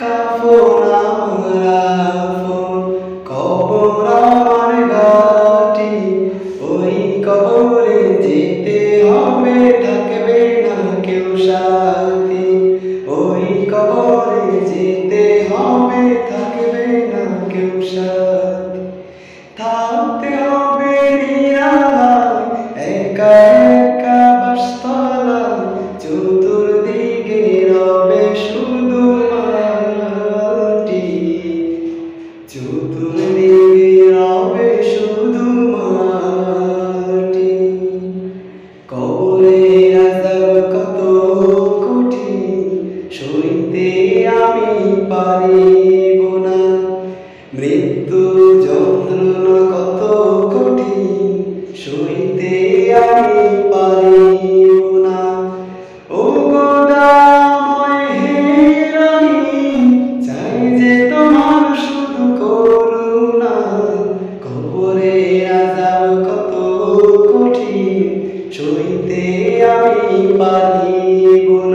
কাফন আমার আফন, কবর আমার ঘাঁটি, ওই কবরে যেতে হবে, থাকবে না কেউ সাথী। ওই কবরে যেতে হবে, থাকবে না কেউ সাথী। থাকতে হবে নিরালায়, একা একা বাসতলায়, চতুর্দিকে রবে শুধু মাটি। চতুর্দিকে রবে শুধু মাটি। কবরের আযাব কত কঠিন, সইতে আমি পারিব না। মৃত্যু যন্ত্রণা কত কঠিন, সইতে আমি পারিব না। ও গো দয়াময় হে রহিম, চাই যে তোমার শুধু করুণা। কবরের আযাব কত কঠিন, সইতে আমি পারিব না।